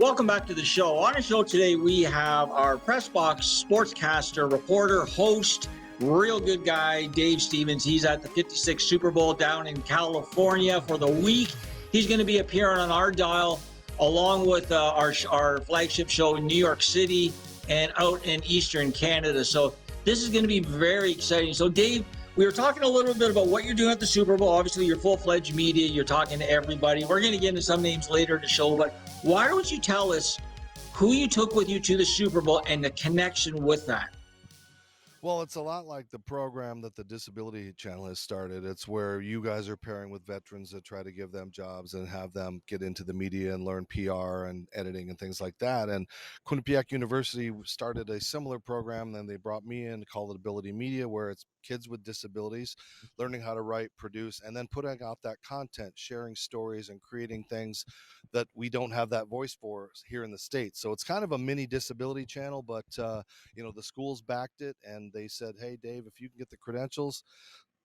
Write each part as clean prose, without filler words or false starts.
Welcome back to the show. On the show today, we have our Press Box sportscaster, reporter, host, real good guy, Dave Stevens. He's at the 56th Super Bowl down in California for the week. He's going to be appearing on our dial along with our flagship show in New York City and out in Eastern Canada. So this is going to be very exciting. So Dave, we were talking a little bit about what you're doing at the Super Bowl. Obviously, you're full-fledged media. You're talking to everybody. We're going to get into some names later in the show, but why don't you tell us who you took with you to the Super Bowl and the connection with that? Well, it's a lot like the program that the Disability Channel has started. It's where you guys are pairing with veterans that try to give them jobs and have them get into the media and learn PR and editing and things like that. And Quinnipiac University started a similar program. Then they brought me in, called it Ability Media, where it's kids with disabilities learning how to write, produce, and then putting out that content, sharing stories and creating things that we don't have that voice for here in the States. So it's kind of a mini disability channel, but the schools backed it and they said, hey, Dave, if you can get the credentials,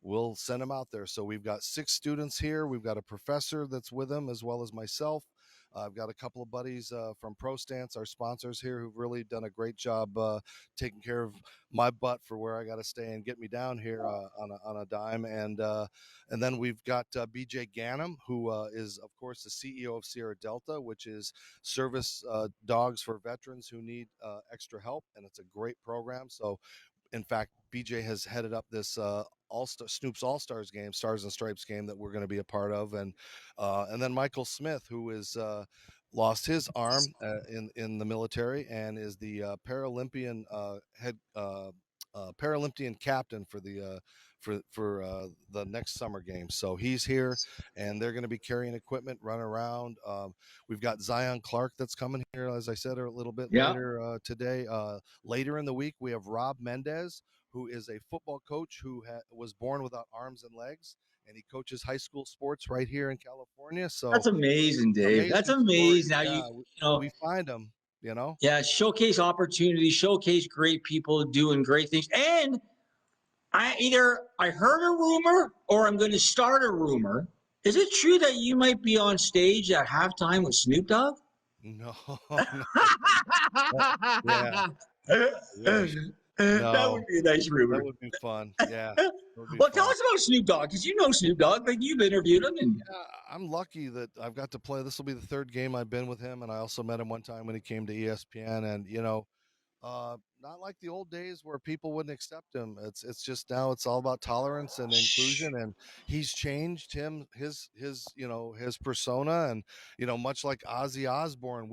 we'll send them out there. So we've got 6 students here. We've got a professor that's with them as well as myself. I've got a couple of buddies from ProStance, our sponsors here, who've really done a great job taking care of my butt for where I got to stay and get me down here on a dime. And then we've got BJ Ganem, who is, of course, the CEO of Sierra Delta, which is service dogs for veterans who need extra help. And it's a great program. So, in fact, BJ has headed up this Snoop's All-Stars game, Stars and Stripes game that we're going to be a part of. And then Michael Smith, who is lost his arm in the military and is the Paralympian Paralympian captain for the next summer game. So he's here and they're going to be carrying equipment, run around. We've got Zion Clark that's coming here, as I said, a little bit later today. Later in the week, we have Rob Mendez, who is a football coach who was born without arms and legs, and he coaches high school sports right here in California. So that's amazing, Dave. That's amazing. Now we find them, Yeah, showcase opportunities, showcase great people doing great things. And I heard a rumor or I'm going to start a rumor. Is it true that you might be on stage at halftime with Snoop Dogg? No. No. That would be a nice rumor. That would be fun. Yeah. Well, tell us about Snoop Dogg, because you know Snoop Dogg, like you've interviewed him. And I'm lucky that I've got to play. This will be the 3rd game I've been with him, and I also met him one time when he came to ESPN. And not like the old days where people wouldn't accept him. It's just now it's all about tolerance and inclusion, and he's changed his persona, and much like Ozzy Osbourne,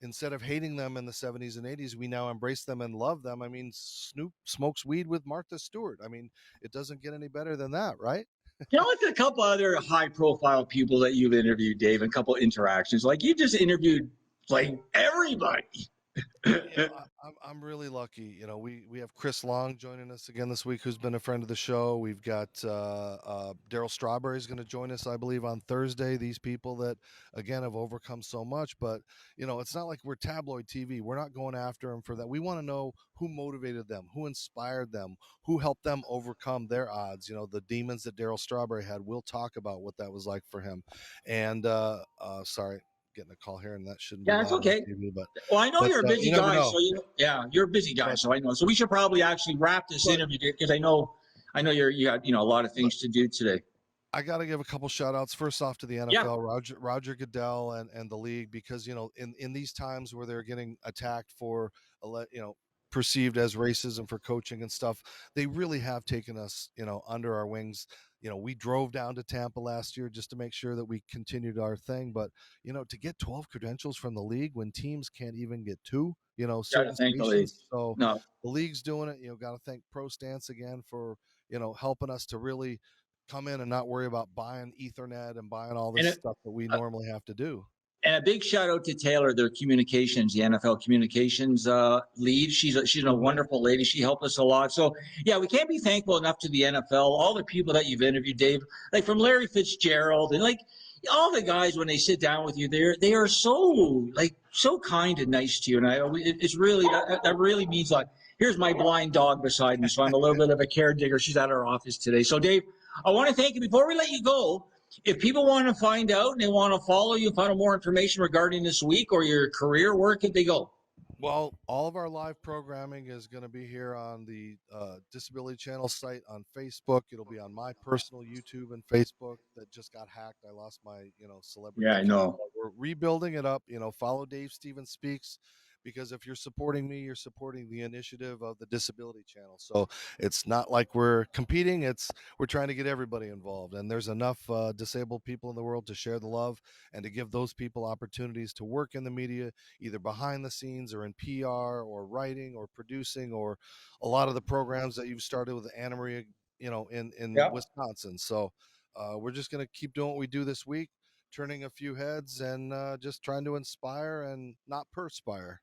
instead of hating them in the 70s and 80s, we now embrace them and love them. I mean, Snoop smokes weed with Martha Stewart. I mean, it doesn't get any better than that, right? Like a couple other high-profile people that you've interviewed, Dave, and a couple interactions. Like you just interviewed like everybody. I'm really lucky. We have Chris Long joining us again this week, who's been a friend of the show. We've got Daryl Strawberry is going to join us, I believe, on Thursday. These people that, again, have overcome so much. But, it's not like we're tabloid TV. We're not going after them for that. We want to know who motivated them, who inspired them, who helped them overcome their odds. The demons that Daryl Strawberry had. We'll talk about what that was like for him. And sorry. Getting a call here, and that shouldn't be. Yeah, it's okay. TV, I know you're a busy guy, so you're a busy guy, so I know. So we should probably actually wrap this interview, because I know you got a lot of things to do today. I got to give a couple shout outs first off to the NFL, Roger Goodell and the league, because in these times where they're getting attacked for perceived as racism for coaching and stuff, they really have taken us under our wings. We drove down to Tampa last year just to make sure that we continued our thing. But, to get 12 credentials from the league when teams can't even get 2, certain stations. So the league's doing it. Got to thank ProStance again for, helping us to really come in and not worry about buying Ethernet and buying all this stuff that we normally have to do. And a big shout out to Taylor, their communications, the NFL communications lead. She's a wonderful lady. She helped us a lot. So, yeah, we can't be thankful enough to the NFL, all the people that you've interviewed, Dave, like from Larry Fitzgerald and like all the guys when they sit down with you, they are so kind and nice to you. And it's really that really means a lot. Here's my blind dog beside me, so I'm a little bit of a caretaker. She's at our office today. So, Dave, I want to thank you. Before we let you go, If people want to find out and they want to follow you, find out more information regarding this week or your career, where could they go? Well, all of our live programming is going to be here on the Disability Channel site on Facebook. It'll be on my personal YouTube and Facebook that just got hacked. I lost my, celebrity Yeah, I account. know. We're rebuilding it up. Follow Dave Stevens Speaks, because if you're supporting me, you're supporting the initiative of the Disability Channel. So it's not like we're competing. We're trying to get everybody involved, and there's enough disabled people in the world to share the love and to give those people opportunities to work in the media, either behind the scenes or in PR or writing or producing, or a lot of the programs that you've started with Anna Maria, in Wisconsin. So we're just going to keep doing what we do this week, turning a few heads and just trying to inspire and not perspire.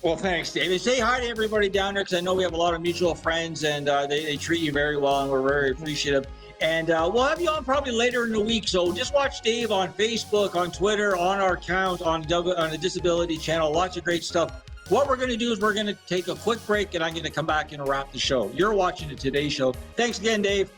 Well, thanks, David. Say hi to everybody down there, because I know we have a lot of mutual friends, and they treat you very well, and we're very appreciative. And we'll have you on probably later in the week. So just watch Dave on Facebook, on Twitter, on our account, on the Disability Channel. Lots of great stuff. What we're going to do is we're going to take a quick break, and I'm going to come back and wrap the show. You're watching the Today Show. Thanks again, Dave.